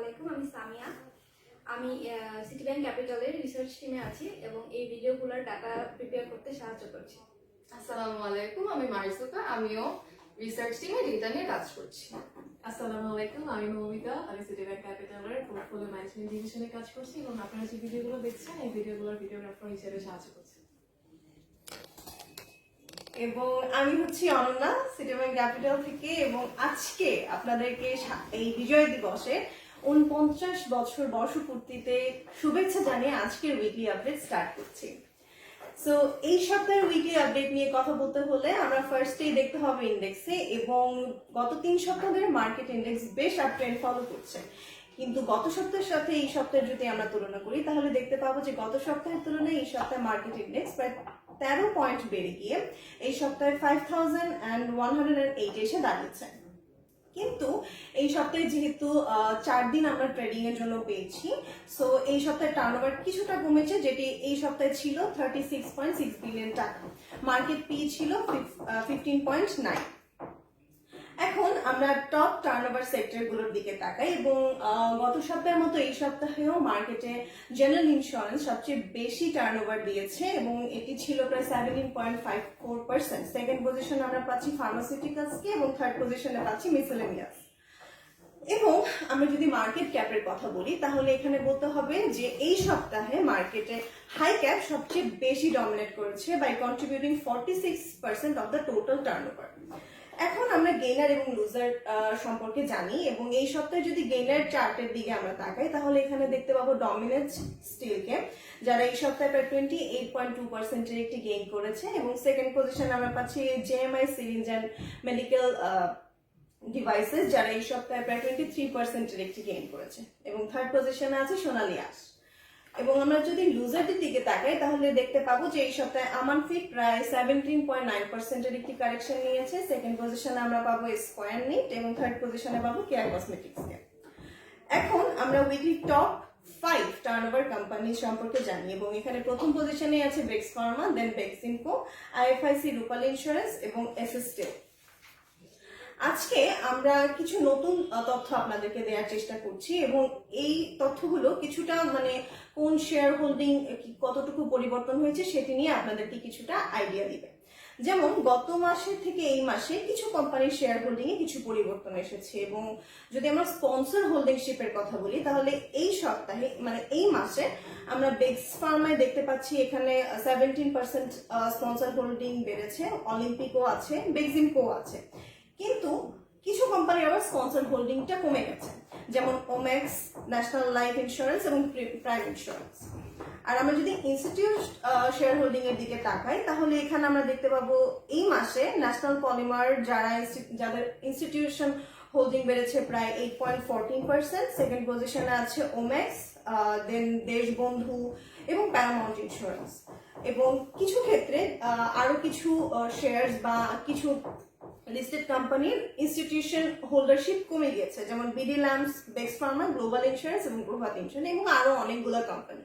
আলাইকুম, আমি সামিয়া। আমি সিটি ব্যাংক ক্যাপিটালের রিসার্চ টিমে আছি এবং এই ভিডিওগুলোর ডাটা প্রিপেয়ার করতে সাহায্য করছি। আসসালামু আলাইকুম, আমি মারিসুকা। আমিও রিসার্চ টিমে ডেটা নিয়ে কাজ করছি। আসসালামু আলাইকুম, আমি মৌমিতা। আমি সিটি ব্যাংক ক্যাপিটালের পোর্টফোলিও ম্যানেজমেন্ট ডিভিশনে কাজ করছি এবং আপনারা যে ভিডিওগুলো দেখছেন এই ভিডিওগুলোর ভিডিওগ্রাফার হিসেবে সাহায্য করছি। এবং আমি হচ্ছি অনন্যা, সিটি ব্যাংক ক্যাপিটাল থেকে। এবং আজকে আপনাদেরকে এই বিজয় দিবসে ৪৯ বছর বর্ষপূর্তিতে শুভেচ্ছা জানিয়ে আজকের উইকলি আপডেট স্টার্ট করছি। সো এই সপ্তাহের উইকলি আপডেট নিয়ে কথা বলতে হলে আমরা ফার্স্টেই দেখতে হবে ইন্ডেক্সে, এবং গত ৩ সপ্তাহ ধরে মার্কেট ইন্ডেক্স বেশ আপ ট্রেন্ড ফলো করছে। কিন্তু গত সপ্তাহের সাথে এই সপ্তাহের যদি আমরা তুলনা করি তাহলে দেখতে পাবো যে গত সপ্তাহের তুলনায় এই সপ্তাহে মার্কেট ইন্ডেক্স প্রায় 13 পয়েন্ট বেড়ে গিয়ে এই সপ্তাহে 5108 এসে দাঁড়িয়েছে। কিন্তু এই সপ্তাহে যেহেতু 4 দিন আমরা ট্রেডিং এর জন্য পেয়েছি, সো এই সপ্তাহে টার্নওভার কিছুটা কমেছে, যেটি এই সপ্তাহে ছিল 36.6 বিলিয়ন টাকা। মার্কেট পি ছিল 15.9। এখন আমরা টপ টার্নওভার সেক্টরগুলোর দিকে তাকাই এবং গত সপ্তাহের মতো এই সপ্তাহেও মার্কেটে জেনারেল ইন্স্যুরেন্স সবচেয়ে বেশি টার্নওভার দিয়েছে এবং এটি ছিল প্রায় 17.54%। সেকেন্ড পজিশনে আমরা পাচ্ছি ফার্মাসিউটিক্যালসকে এবং থার্ড পজিশনে পাচ্ছি মিসেলেনিয়াস। এবং আমরা যদি মার্কেট ক্যাপের কথা বলি তাহলে এখানে বলতে হবে যে এই সপ্তাহে মার্কেটে হাই ক্যাপ সবচেয়ে বেশি ডমিনেট করেছে by contributing 46% of the total turnover. এখন আমরা গেইনার এবং লুজার সম্পর্কে জানি এবং এই সপ্তাহে যদি গেইনার চার্টের দিকে আমরা তাকাই তাহলে এখানে দেখতে পাবো ডমিনেন্ট স্টিলকে, যারা এই সপ্তাহে প্রায় 28.2% একটি গেইন করেছে। এবং সেকেন্ড পজিশনে আমরা পাচ্ছি JMI syringe and medical devices, যারা এই সপ্তাহে প্রায় 23% একটি গেইন করেছে। এবং থার্ড পজিশনে আছে সোনালী আঁশ। এবং আমরা যদি লুজারদের দিকে তাকাই তাহলে দেখতে পাবো যে এই সপ্তাহে আমানফিট প্রায় 17.9% একটি কারেকশন নিয়েছে। সেকেন্ড পজিশনে আমরা পাবো স্কয়ার নিট এবং থার্ড পজিশনে পাবো কেয়ার কসমেটিক্সকে। এখন আমরা উইকলি টপ 5 টার্নওভার কোম্পানি সম্পর্কে জানি এবং এখানে প্রথম পজিশনে আছে বেক্স ফার্মা, দেন বেক্সিমকো, আইএফআইসি, রূপালী ইন্স্যুরেন্স এবং এসএসটিএল। আজকে আমরা কিছু নতুন তথ্য আপনাদেরকে দেওয়ার চেষ্টা করছি এবং এই তথ্যগুলো কিছুটা কোন শেয়ার হোল্ডিং কতটুকু পরিবর্তন হয়েছে সেটি নিয়ে আপনাদেরকে কিছুটা আইডিয়া দিবে। যেমন গত মাসের থেকে এই মাসে কিছু কোম্পানির শেয়ার হোল্ডিং এ কিছু পরিবর্তন এসেছে। এবং যদি আমরা স্পন্সর হোল্ডিংশিপের কথা বলি তাহলে এই সপ্তাহে এই মাসে আমরা বেক্স ফার্মায় দেখতে পাচ্ছি এখানে 17% স্পন্সর হোল্ডিং বেড়েছে, অলিম্পিকও আছে, বেক্সিমকো আছে। কিন্তু কিছু কোম্পানির আবার স্পন্সর হোল্ডিংটা কমে গেছে, যেমন ওমেক্স, ন্যাশনাল লাইফ ইন্স্যুরেন্স এবং প্রাইম ইন্স্যুরেন্স। আর আমরা যদি ইনস্টিটিউট শেয়ার হোল্ডিং এর দিকে তাকাই তাহলে এখানে আমরা দেখতে পাবো এই মাসে ন্যাশনাল পলিমার, যাদের ইনস্টিটিউশন হোল্ডিং বেড়েছে প্রায় 8.14%। সেকেন্ড পজিশনে আছে ওমেক্স, দেন দেশবন্ধু এবং প্যারামাউন্ট ইন্স্যুরেন্স। এবং কিছু ক্ষেত্রে আরো কিছু শেয়ারস বা কিছু লিস্টেড কোম্পানির ইনস্টিটিউশন হোল্ডারশিপ কমে গিয়েছে, যেমন BD lamps, Bex pharma, global insurance এবং প্রভাত ইন্স্যুরেন্স এবং আরো অনেকগুলো company.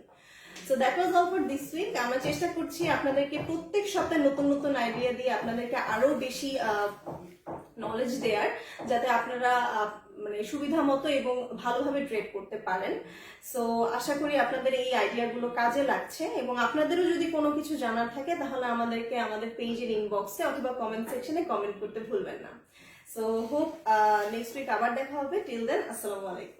So that was all for this week. আমরা চেষ্টা করছি আপনাদেরকে প্রত্যেক সপ্তাহে নতুন নতুন আইডিয়া দিয়ে আপনাদেরকে আরো বেশি নলেজ দেওয়ার, যাতে আপনারা সুবিধা মতো এবং ভালোভাবে ট্রেড করতে পারেন। সো আশা করি আপনাদের এই আইডিয়াগুলো কাজে লাগছে এবং আপনাদেরও যদি কোনো কিছু জানার থাকে তাহলে আমাদেরকে আমাদের পেজের ইনবক্সে অথবা কমেন্ট সেকশনে কমেন্ট করতে ভুলবেন না। সো হোপ নেক্সট উইক আবার দেখা হবে। টিল দেন, আসসালামু আলাইকুম।